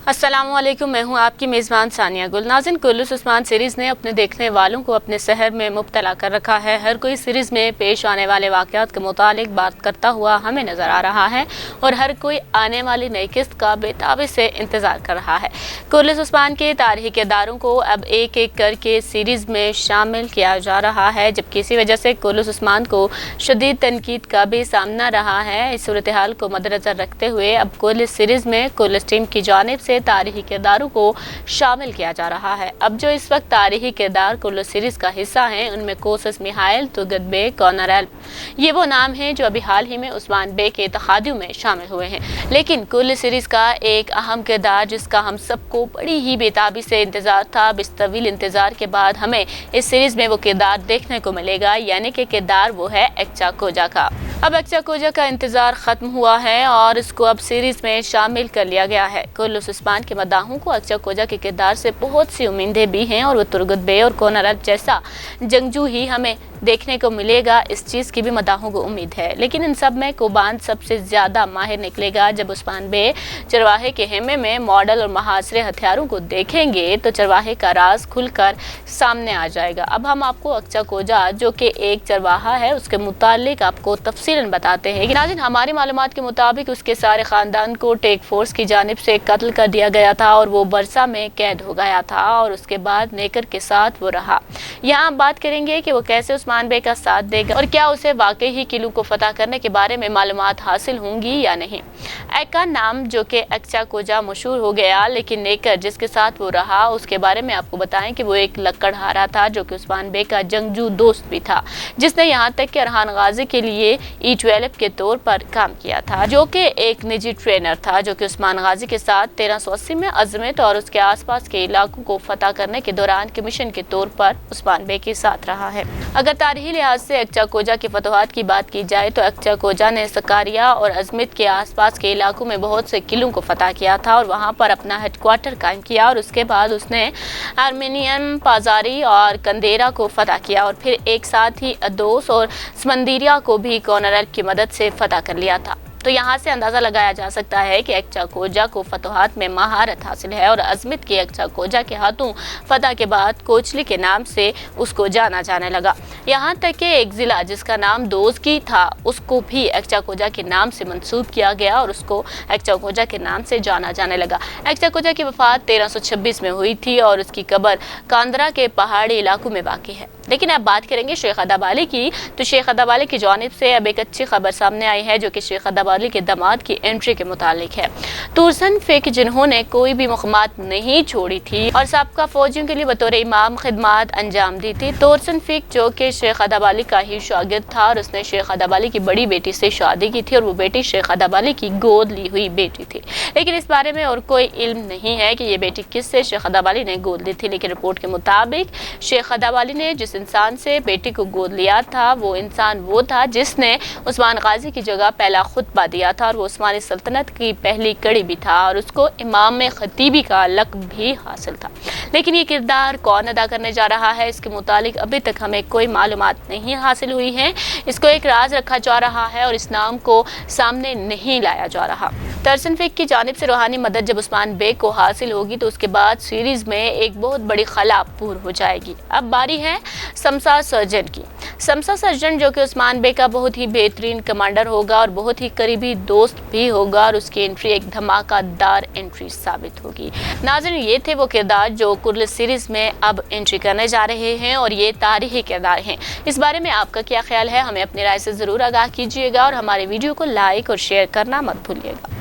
अस्सलामुअलैकुम, मैं हूं आपकी मेज़बान सानिया गुल। नाज़रीन, कुल्लूस उस्मान सीरीज़ ने अपने देखने वालों को अपने शहर में मुब्तला कर रखा है। हर कोई सीरीज़ में पेश आने वाले वाक़यात के मुतालिक बात करता हुआ हमें नज़र आ रहा है और हर कोई आने वाली नई किस्त का बेताबी से इंतज़ार कर रहा है। कुल्लूस उस्मान के तारीख़ी किरदारों को अब एक एक करके सीरीज़ में शामिल किया जा रहा है, जबकि इसी वजह से कुल्लूस उस्मान को शदीद तनकीद का भी सामना रहा है। इस सूरत हाल को मद्देनज़र रखते हुए अब कुल्लूस सीरीज़ में कुल्लूस टीम की जानिब से तारीखी किरदारों को शामिल किया जा रहा है। अब जो इस वक्त तारीखी किरदार कुल्लू सीरीज का हिस्सा हैं, उनमें कोसस मिहाइल, तुगत बे, कॉनर, ये वो नाम हैं जो अभी हाल ही में उस्मान बे के तखादियों में शामिल हुए हैं। लेकिन कुल्लू सीरीज का एक अहम किरदार जिसका हम सबको बड़ी ही बेताबी से इंतजार था, अब इस तवील इंतजार के बाद हमें इस सीरीज में वो किरदार देखने को मिलेगा, यानी कि किरदार वो है एक्चा कोजा का। अब एक्चा कोजा का इंतजार खत्म हुआ है और इसको अब सीरीज में शामिल कर लिया गया है। कुल्लूस उस्मान के मदाहों को एक्चा कोजा के किरदार से बहुत सी उम्मीदें भी हैं और वो तुर्गत बे और कॉनर जैसा जंगजू ही हमें देखने को मिलेगा, इस चीज़ की भी मदाहों को उम्मीद है। लेकिन इन सब में कोबान सबसे ज़्यादा माहिर निकलेगा। जब उस्मान बे चरवाहे के हेमे में मॉडल और महासरे हथियारों को देखेंगे तो चरवाहे का राज खुलकर सामने आ जाएगा। अब हम आपको एक्चा कोजा, जो कि एक चरवाहा है, उसके मुतालिक आपको तफसीलन बताते हैं कि नाज़रीन, हमारी मालूमात के मुताबिक उसके सारे ख़ानदान को टेक फोर्स की जानिब से कत्ल कर दिया गया था और वो बरसा में कैद हो गया था और उसके बाद नेकर के साथ वो रहा। यहाँ आप बात करेंगे कि वो कैसे उस्मान बे का साथ देगा और क्या उसे वाकई ही किलू को फतह करने के बारे में मालूमात हासिल होंगी या नहीं। एक का नाम जो कि एक्चा कोजा मशहूर हो गया, लेकिन नेकर जिसके साथ वो रहा उसके बारे में आपको बताएं कि वो एक लकड़हारा था जो कि उस्मान बे का जंगजू दोस्त भी था, जिसने यहाँ तक कि अरहान गाजी के लिए E12 के तौर पर काम किया था, जो कि एक निजी ट्रेनर था जो कि उस्मान गाजी के साथ 1380 में अजमेत और उसके आसपास के इलाकों को फतह करने के दौरान कमीशन के तौर पर उस्मान बे के साथ रहा है। अगर तारीखी लिहाज से एक्चा कोजा की फतवाहत की बात की जाए तो एक्चा कोजा ने सकारिया और अजमेत के आसपास के इलाकों में बहुत से किलों को फतह किया था और वहां पर अपना हेडक्वार्टर कायम किया और उसके बाद उसने आर्मेनियन, पाजारी और कंदेरा को फतह किया और फिर एक साथ ही अदोस और समंदीरिया को भी कॉनर की मदद से फतह कर लिया था। तो यहाँ से अंदाज़ा लगाया जा सकता है कि एक्चा कोजा को फतवाहत में महारत हासिल है और अजमेत के एक्चा कोजा के हाथों फतह के बाद कोचली के नाम से उसको जाना जाने लगा। यहाँ तक कि एक ज़िला जिसका नाम दोज़गी था उसको भी एक्चा कोजा के नाम से मंसूब किया गया और उसको एक्चा कोजा के नाम से जाना जाने लगा। एक्चा कोजा की वफ़ात 1326 में हुई थी और उसकी कब्र कांदरा के पहाड़ी इलाकों में वाक़ई है। लेकिन अब बात करेंगे शेख अदब अली की, तो शेख अदब अली की जानिब से अब एक अच्छी खबर सामने आई है जो कि शेख अदब अली के दामाद की एंट्री के मुतालिक है। तुरसन फेक जिन्होंने कोई भी मुकम्मत नहीं छोड़ी थी और साबका फौजियों के लिए बतौर इमाम खिदमत अंजाम दी थी। तुरसन फेक जो कि शेख अदब अली का ही शागिर्द था और उसने शेख अदब अली की बड़ी बेटी से शादी की थी और वो बेटी शेख अदब अली की गोद ली हुई बेटी थी। लेकिन इस बारे में और कोई इल्म नहीं है कि ये बेटी किससे शेख अदब अली ने गोद ली थी। लेकिन रिपोर्ट के मुताबिक शेख अदब अली ने जिस इंसान से बेटी को गोद लिया था वो इंसान वो था जिसने उस्मान गाजी की जगह पहला खुतबा दिया था और वो उस्मानी सल्तनत की पहली कड़ी भी था और उसको इमाम खतीबी का लक़ब भी हासिल था। लेकिन ये किरदार कौन अदा करने जा रहा है, इसके मुतालिक अभी तक हमें कोई मालूमात नहीं हासिल हुई है। इसको एक राज रखा जा रहा है और इस नाम को सामने नहीं लाया जा रहा। तुरसन फेक की जानिब से रूहानी मदद जब उस्मान बे को हासिल होगी तो उसके बाद सीरीज़ में एक बहुत बड़ी खला पूरी हो जाएगी। अब बारी है शमसा सर्जन की। शमसा सर्जन जो कि उस्मान बे का बहुत ही बेहतरीन कमांडर होगा और बहुत ही करीबी दोस्त भी होगा और उसकी एंट्री एक धमाकेदार एंट्री साबित होगी। नाज़रीन, ये थे वो किरदार जो कुल्लू सीरीज़ में अब एंट्री करने जा रहे हैं और ये तारीखी किरदार हैं। इस बारे में आपका क्या ख्याल है, हमें अपनी राय से ज़रूर आगाह कीजिएगा और हमारे वीडियो को लाइक और शेयर करना मत भूलिएगा।